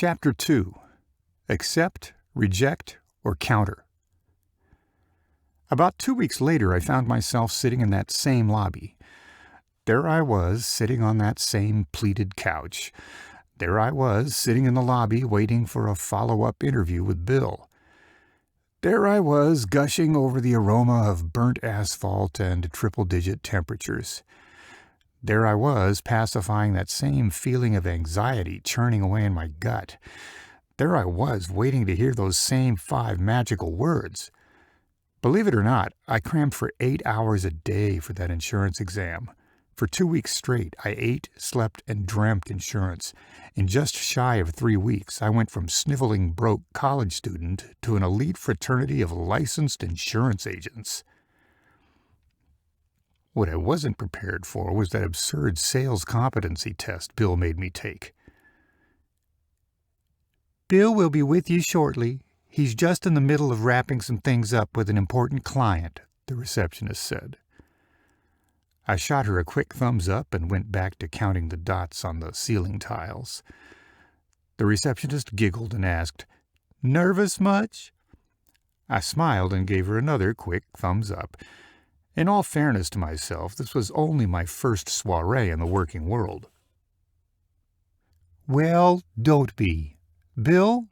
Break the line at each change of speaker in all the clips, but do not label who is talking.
Chapter 2. Accept, Reject, or Counter. About 2 weeks later, I found myself sitting in that same lobby. There I was, sitting on that same pleated couch. There I was, sitting in the lobby, waiting for a follow-up interview with Bill. There I was, gushing over the aroma of burnt asphalt and triple-digit temperatures. There I was, pacifying that same feeling of anxiety churning away in my gut. There I was, waiting to hear those same 5 magical words. Believe it or not, I crammed for 8 hours a day for that insurance exam. For 2 weeks straight, I ate, slept, and dreamt insurance. In just shy of 3 weeks, I went from sniveling broke college student to an elite fraternity of licensed insurance agents. What I wasn't prepared for was that absurd sales competency test Bill made me take. "Bill will be with you shortly. He's just in the middle of wrapping some things up with an important client," the receptionist said. I shot her a quick thumbs up and went back to counting the dots on the ceiling tiles. The receptionist giggled and asked, "Nervous much?" I smiled and gave her another quick thumbs up. In all fairness to myself, this was only my first soiree in the working world. "Well, don't be. Bill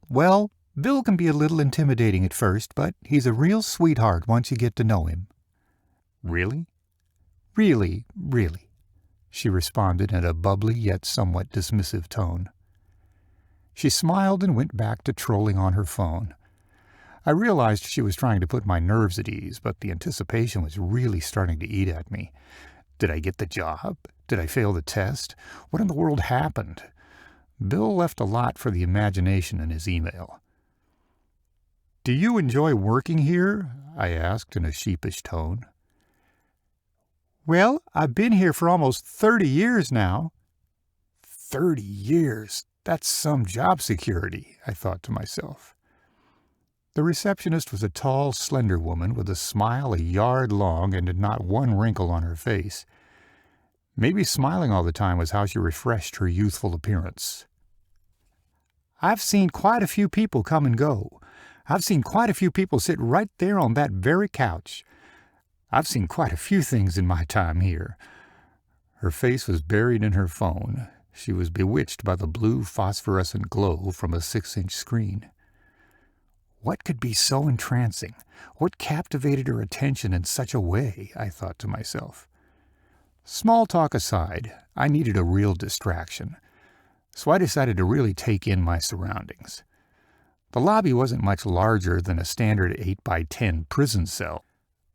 can be a little intimidating at first, but he's a real sweetheart once you get to know him." "Really?" Really," she responded in a bubbly yet somewhat dismissive tone. She smiled and went back to trolling on her phone. I realized she was trying to put my nerves at ease, but the anticipation was really starting to eat at me. Did I get the job? Did I fail the test? What in the world happened? Bill left a lot for the imagination in his email. "Do you enjoy working here?" I asked in a sheepish tone. "Well, I've been here for almost 30 years now." 30 years? That's some job security, I thought to myself. The receptionist was a tall, slender woman with a smile a yard long and not one wrinkle on her face. Maybe smiling all the time was how she refreshed her youthful appearance. "I've seen quite a few people come and go. I've seen quite a few people sit right there on that very couch. I've seen quite a few things in my time here." Her face was buried in her phone. She was bewitched by the blue phosphorescent glow from a 6-inch screen. What could be so entrancing? What captivated her attention in such a way? I thought to myself. Small talk aside, I needed a real distraction, so I decided to really take in my surroundings. The lobby wasn't much larger than a standard 8x10 prison cell.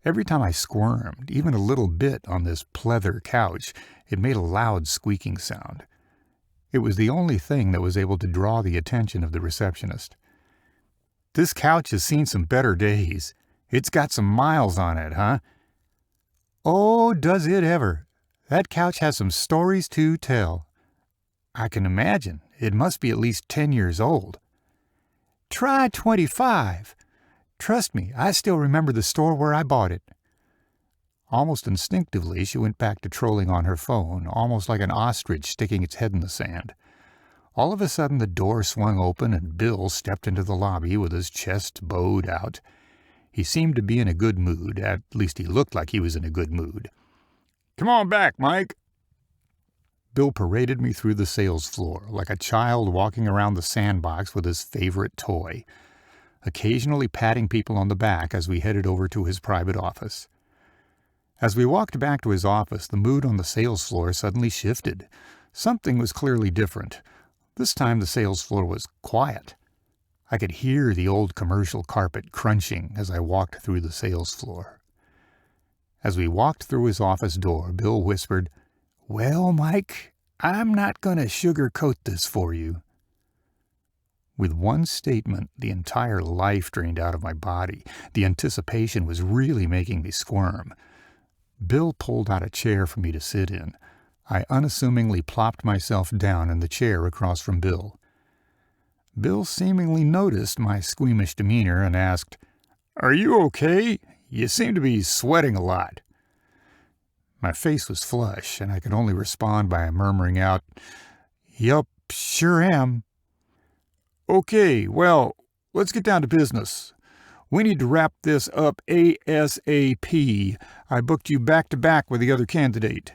Every time I squirmed, even a little bit on this pleather couch, it made a loud squeaking sound. It was the only thing that was able to draw the attention of the receptionist. "This couch has seen some better days. It's got some miles on it, huh?" "Oh, does it ever. That couch has some stories to tell." "I can imagine. It must be at least 10 years old." "Try 25. Trust me, I still remember the store where I bought it." Almost instinctively, she went back to trolling on her phone, almost like an ostrich sticking its head in the sand. All of a sudden, the door swung open and Bill stepped into the lobby with his chest bowed out. He seemed to be in a good mood, at least he looked like he was in a good mood. "Come on back, Mike." Bill paraded me through the sales floor, like a child walking around the sandbox with his favorite toy, occasionally patting people on the back as we headed over to his private office. As we walked back to his office, the mood on the sales floor suddenly shifted. Something was clearly different. This time the sales floor was quiet. I could hear the old commercial carpet crunching as I walked through the sales floor. As we walked through his office door, Bill whispered, "Well, Mike, I'm not going to sugarcoat this for you." With one statement, the entire life drained out of my body. The anticipation was really making me squirm. Bill pulled out a chair for me to sit in. I unassumingly plopped myself down in the chair across from Bill. Bill seemingly noticed my squeamish demeanor and asked, "Are you okay? You seem to be sweating a lot." My face was flush, and I could only respond by murmuring out, "Yup, sure am." Okay, well, let's get down to business. We need to wrap this up ASAP. I booked you back-to-back with the other candidate.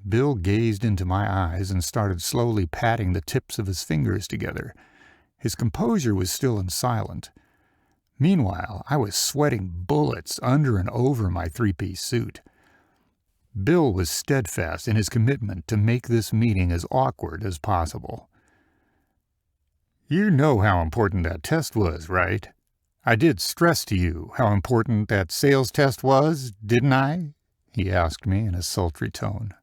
Bill gazed into my eyes and started slowly patting the tips of his fingers together. His composure was still silent. Meanwhile, I was sweating bullets under and over my three-piece suit. Bill was steadfast in his commitment to make this meeting as awkward as possible. You know how important that test was, right? I did stress to you how important that sales test was, didn't I? He asked me in a sultry tone.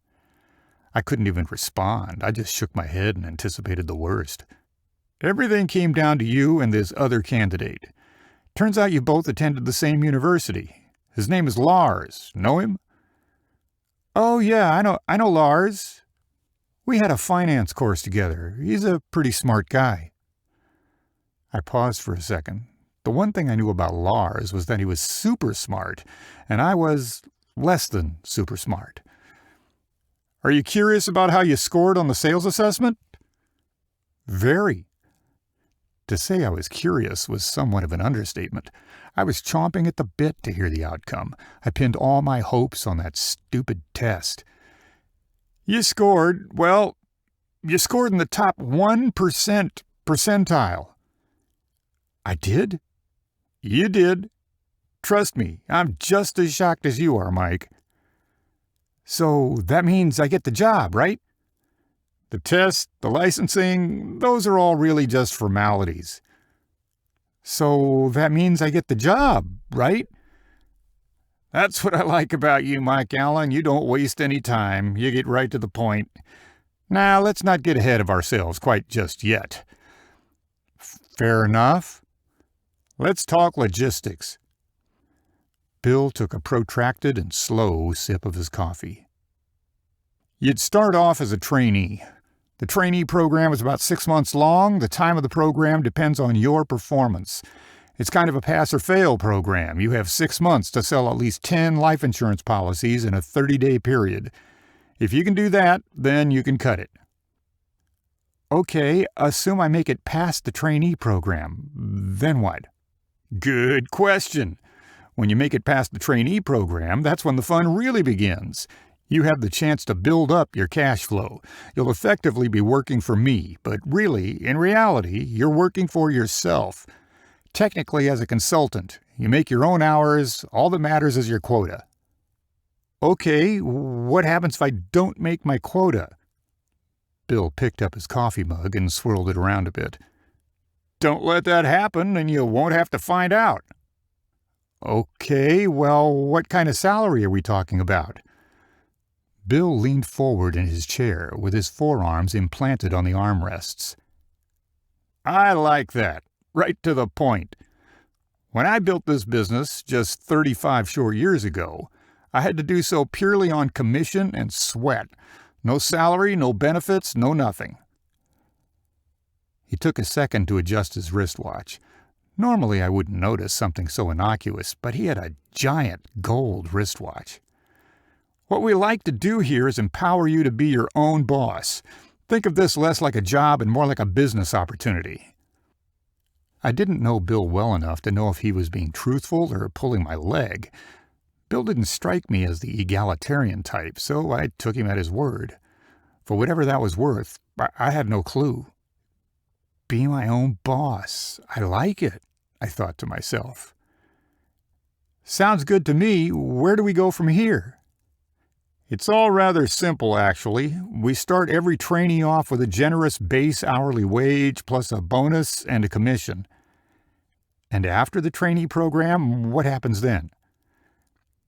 I couldn't even respond. I just shook my head and anticipated the worst. Everything came down to you and this other candidate. Turns out you both attended the same university. His name is Lars. Know him? Oh, yeah, I know Lars. We had a finance course together. He's a pretty smart guy. I paused for a second. The one thing I knew about Lars was that he was super smart, and I was less than super smart. Are you curious about how you scored on the sales assessment? Very. To say I was curious was somewhat of an understatement. I was chomping at the bit to hear the outcome. I pinned all my hopes on that stupid test. You scored in the top 1% percentile. I did? You did. Trust me, I'm just as shocked as you are, Mike. So that means I get the job, right? The test, the licensing, those are all really just formalities. So that means I get the job, right? That's what I like about you, Mike Allen. You don't waste any time. You get right to the point. Now, let's not get ahead of ourselves quite just yet. Fair enough. Let's talk logistics. Bill took a protracted and slow sip of his coffee. You'd start off as a trainee. The trainee program is about 6 months long. The time of the program depends on your performance. It's kind of a pass-or-fail program. You have 6 months to sell at least 10 life insurance policies in a 30-day period. If you can do that, then you can cut it. Okay, assume I make it past the trainee program. Then what? Good question. When you make it past the trainee program, that's when the fun really begins. You have the chance to build up your cash flow. You'll effectively be working for me, but really, in reality, you're working for yourself. Technically, as a consultant, you make your own hours, all that matters is your quota. Okay, what happens if I don't make my quota? Bill picked up his coffee mug and swirled it around a bit. Don't let that happen, and you won't have to find out. Okay, well, what kind of salary are we talking about? Bill leaned forward in his chair with his forearms implanted on the armrests. I like that. Right to the point. When I built this business just 35 short years ago, I had to do so purely on commission and sweat. No salary, no benefits, no nothing. He took a second to adjust his wristwatch. Normally I wouldn't notice something so innocuous, but he had a giant gold wristwatch. What we like to do here is empower you to be your own boss. Think of this less like a job and more like a business opportunity. I didn't know Bill well enough to know if he was being truthful or pulling my leg. Bill didn't strike me as the egalitarian type, so I took him at his word. For whatever that was worth, I had no clue. Be my own boss. I like it, I thought to myself. Sounds good to me. Where do we go from here? It's all rather simple, actually. We start every trainee off with a generous base hourly wage plus a bonus and a commission. And after the trainee program, what happens then?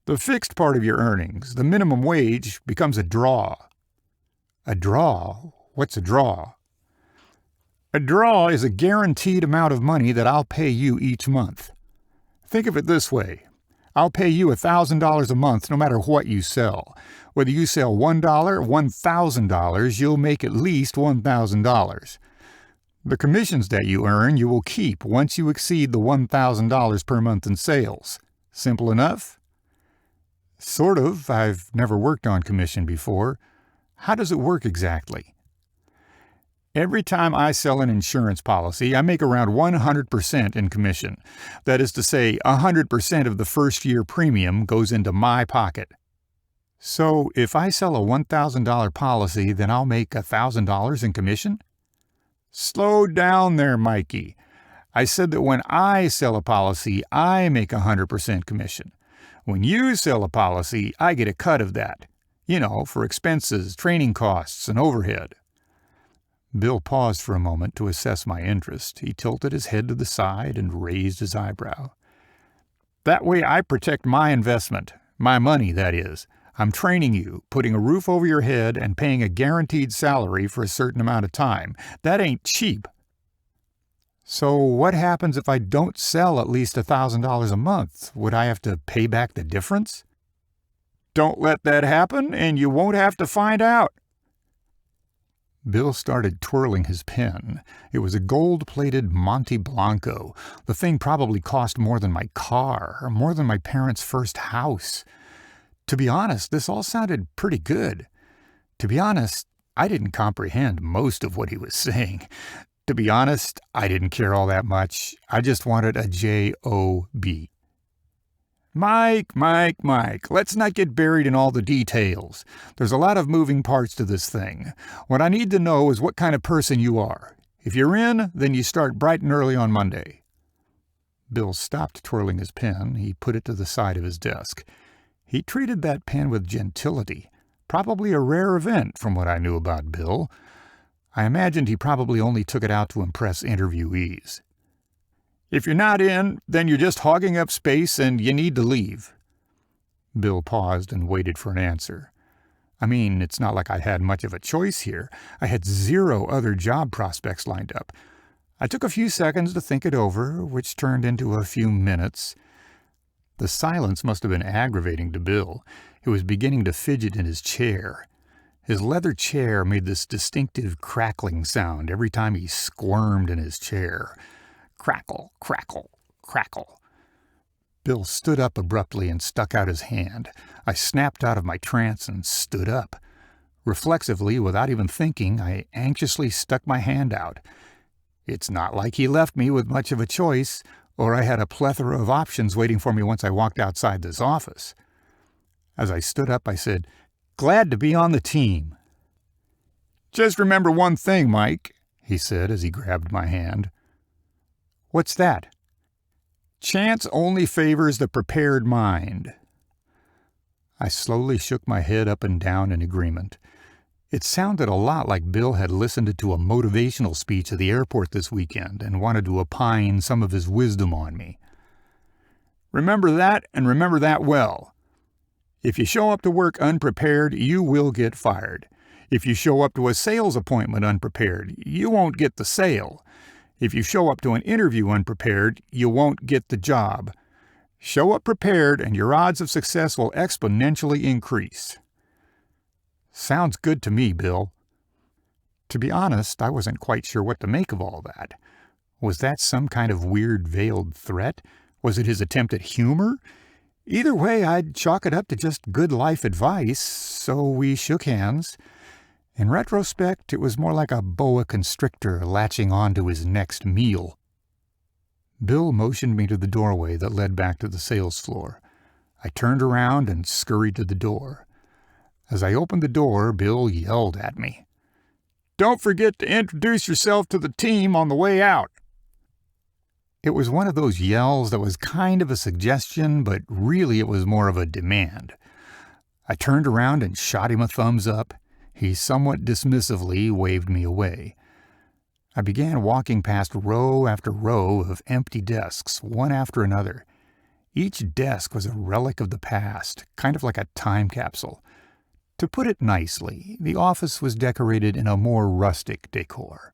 The fixed part of your earnings, the minimum wage, becomes a draw. A draw? What's a draw? A draw is a guaranteed amount of money that I'll pay you each month. Think of it this way. I'll pay you $1,000 a month no matter what you sell. Whether you sell $1, $1,000, you'll make at least $1,000. The commissions that you earn you will keep once you exceed the $1,000 per month in sales. Simple enough? Sort of. I've never worked on commission before. How does it work exactly? Every time I sell an insurance policy, I make around 100% in commission. That is to say, 100% of the first year premium goes into my pocket. So if I sell a $1,000 policy, then I'll make $1,000 in commission? Slow down there, Mikey. I said that when I sell a policy, I make 100% commission. When you sell a policy, I get a cut of that. For expenses, training costs, and overhead. Bill paused for a moment to assess my interest. He tilted his head to the side and raised his eyebrow. That way I protect my investment. My money, that is. I'm training you, putting a roof over your head, and paying a guaranteed salary for a certain amount of time. That ain't cheap. So what happens if I don't sell at least $1,000 a month? Would I have to pay back the difference? Don't let that happen, and you won't have to find out. Bill started twirling his pen. It was a gold-plated Monte Blanco. The thing probably cost more than my car, or more than my parents' first house. To be honest, this all sounded pretty good. To be honest, I didn't comprehend most of what he was saying. To be honest, I didn't care all that much. I just wanted a J-O-B. Mike, let's not get buried in all the details. There's a lot of moving parts to this thing. What I need to know is what kind of person you are. If you're in, then you start bright and early on Monday. Bill stopped twirling his pen. He put it to the side of his desk. He treated that pen with gentility, probably a rare event from what I knew about Bill. I imagined he probably only took it out to impress interviewees. If you're not in, then you're just hogging up space and you need to leave. Bill paused and waited for an answer. I mean, it's not like I had much of a choice here. I had 0 other job prospects lined up. I took a few seconds to think it over, which turned into a few minutes. The silence must have been aggravating to Bill. He was beginning to fidget in his chair. His leather chair made this distinctive crackling sound every time he squirmed in his chair. Crackle, crackle, crackle. Bill stood up abruptly and stuck out his hand. I snapped out of my trance and stood up. Reflexively, without even thinking, I anxiously stuck my hand out. It's not like he left me with much of a choice, or I had a plethora of options waiting for me once I walked outside this office. As I stood up, I said, "Glad to be on the team." "Just remember one thing, Mike," he said as he grabbed my hand. "What's that?" "Chance only favors the prepared mind." I slowly shook my head up and down in agreement. It sounded a lot like Bill had listened to a motivational speech at the airport this weekend and wanted to opine some of his wisdom on me. "Remember that, and remember that well. If you show up to work unprepared, you will get fired. If you show up to a sales appointment unprepared, you won't get the sale. If you show up to an interview unprepared, you won't get the job. Show up prepared and your odds of success will exponentially increase." Sounds good to me, Bill. To be honest, I wasn't quite sure what to make of all that. Was that some kind of weird veiled threat? Was it his attempt at humor? Either way, I'd chalk it up to just good life advice, so we shook hands. In retrospect, it was more like a boa constrictor latching on to his next meal. Bill motioned me to the doorway that led back to the sales floor. I turned around and scurried to the door. As I opened the door, Bill yelled at me. "Don't forget to introduce yourself to the team on the way out." It was one of those yells that was kind of a suggestion, but really it was more of a demand. I turned around and shot him a thumbs up. He somewhat dismissively waved me away. I began walking past row after row of empty desks, one after another. Each desk was a relic of the past, kind of like a time capsule. To put it nicely, the office was decorated in a more rustic decor.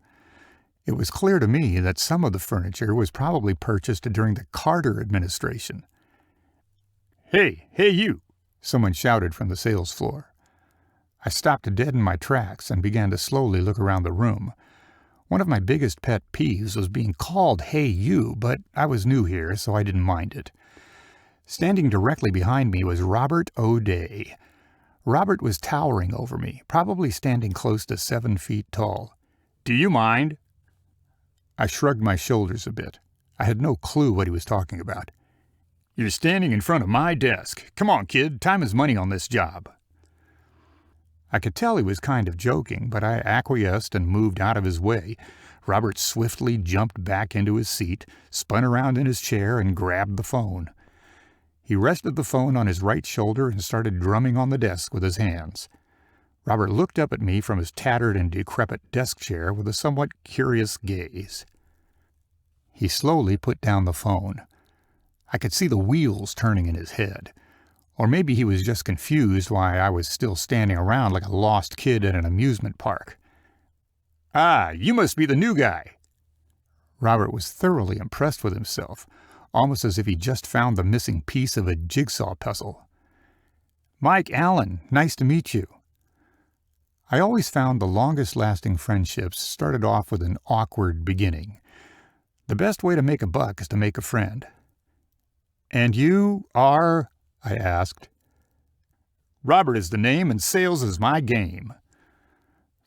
It was clear to me that some of the furniture was probably purchased during the Carter administration. Hey you!" someone shouted from the sales floor. I stopped dead in my tracks and began to slowly look around the room. One of my biggest pet peeves was being called "Hey you," but I was new here, so I didn't mind it. Standing directly behind me was Robert O'Day. Robert was towering over me, probably standing close to 7 feet tall. Do you mind?" I shrugged my shoulders a bit. I had no clue what he was talking about. "You're standing in front of my desk. Come on, kid, time is money on this job." I could tell he was kind of joking, but I acquiesced and moved out of his way. Robert swiftly jumped back into his seat, spun around in his chair, and grabbed the phone. He rested the phone on his right shoulder and started drumming on the desk with his hands. Robert looked up at me from his tattered and decrepit desk chair with a somewhat curious gaze. He slowly put down the phone. I could see the wheels turning in his head. Or maybe he was just confused why I was still standing around like a lost kid at an amusement park. "Ah, you must be the new guy." Robert was thoroughly impressed with himself, almost as if he just found the missing piece of a jigsaw puzzle. "Mike Allen, nice to meet you." I always found the longest-lasting friendships started off with an awkward beginning. The best way to make a buck is to make a friend. "And you are?" I asked. "Robert is the name, and sales is my game."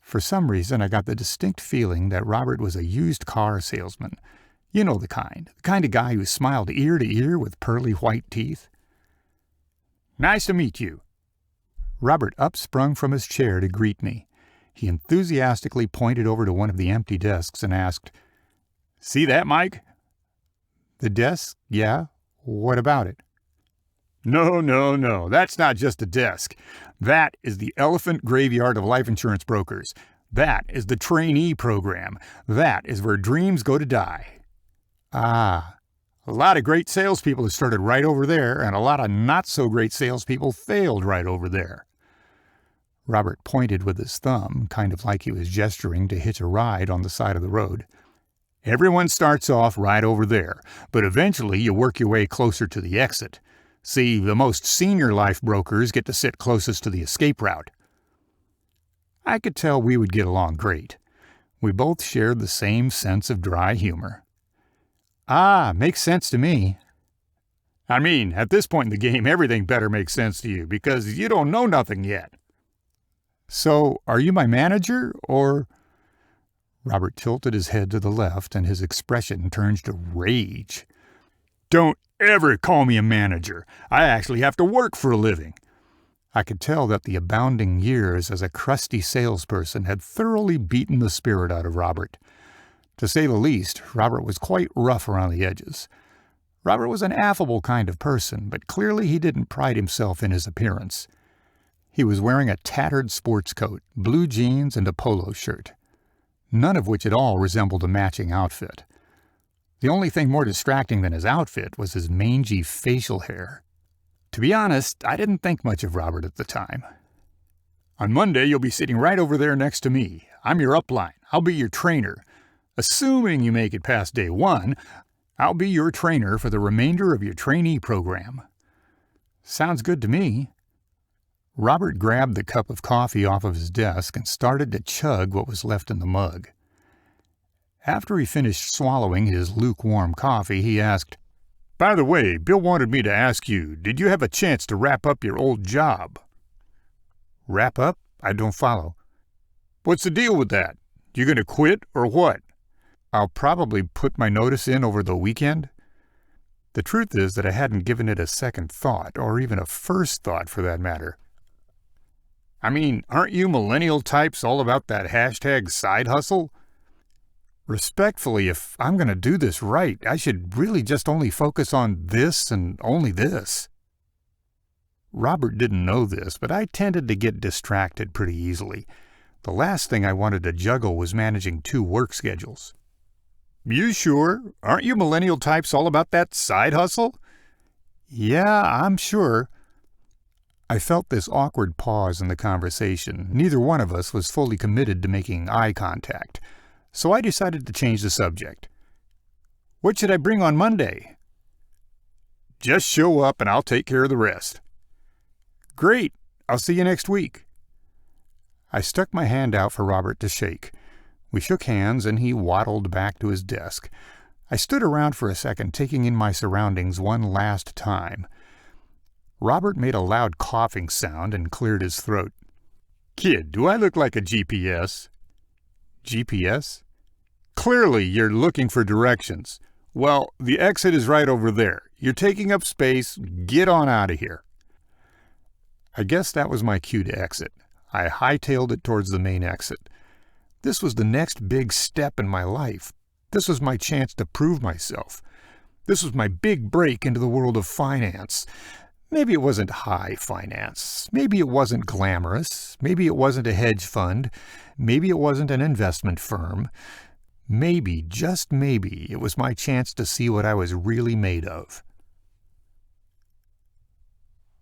For some reason, I got the distinct feeling that Robert was a used car salesman. You know the kind of guy who smiled ear to ear with pearly white teeth. "Nice to meet you." Robert upsprung from his chair to greet me. He enthusiastically pointed over to one of the empty desks and asked, "See that, Mike?" "The desk? Yeah. What about it?" No, that's not just a desk. That is the elephant graveyard of life insurance brokers. That is the trainee program. That is where dreams go to die." "Ah, a lot of great salespeople have started right over there, and a lot of not-so-great salespeople failed right over there." Robert pointed with his thumb, kind of like he was gesturing to hitch a ride on the side of the road. "Everyone starts off right over there, but eventually you work your way closer to the exit. See, the most senior life brokers get to sit closest to the escape route." I could tell we would get along great. We both shared the same sense of dry humor. "Ah, makes sense to me." "I mean, at this point in the game, everything better makes sense to you, because you don't know nothing yet." "So, are you my manager, or—" Robert tilted his head to the left, and his expression turned to rage. "Don't ever call me a manager. I actually have to work for a living." I could tell that the abounding years as a crusty salesperson had thoroughly beaten the spirit out of Robert. To say the least, Robert was quite rough around the edges. Robert was an affable kind of person, but clearly he didn't pride himself in his appearance. He was wearing a tattered sports coat, blue jeans, and a polo shirt, none of which at all resembled a matching outfit. The only thing more distracting than his outfit was his mangy facial hair. To be honest, I didn't think much of Robert at the time. "On Monday, you'll be sitting right over there next to me. I'm your upline. I'll be your trainer. Assuming you make it past day one, I'll be your trainer for the remainder of your trainee program." "Sounds good to me." Robert grabbed the cup of coffee off of his desk and started to chug what was left in the mug. After he finished swallowing his lukewarm coffee, he asked, "By the way, Bill wanted me to ask you, did you have a chance to wrap up your old job?" "Wrap up? I don't follow." "What's the deal with that? You going to quit or what?" "I'll probably put my notice in over the weekend." The truth is that I hadn't given it a second thought, or even a first thought for that matter. "I mean, aren't you millennial types all about that hashtag side hustle?" "Respectfully, if I'm going to do this right, I should really just only focus on this and only this." Robert didn't know this, but I tended to get distracted pretty easily. The last thing I wanted to juggle was managing 2 work schedules. "You sure? Aren't you millennial types all about that side hustle?" "Yeah, I'm sure." I felt this awkward pause in the conversation. Neither one of us was fully committed to making eye contact. So I decided to change the subject. "What should I bring on Monday?" "Just show up and I'll take care of the rest." "Great. I'll see you next week." I stuck my hand out for Robert to shake. We shook hands and he waddled back to his desk. I stood around for a second, taking in my surroundings one last time. Robert made a loud coughing sound and cleared his throat. "Kid, do I look like a GPS?" GPS? Clearly, you're looking for directions. Well, the exit is right over there. You're taking up space. Get on out of here. I guess that was my cue to exit. I hightailed it towards the main exit. This was the next big step in my life. This was my chance to prove myself. This was my big break into the world of finance. Maybe it wasn't high finance. Maybe it wasn't glamorous. Maybe it wasn't a hedge fund. Maybe it wasn't an investment firm. Maybe, just maybe, it was my chance to see what I was really made of.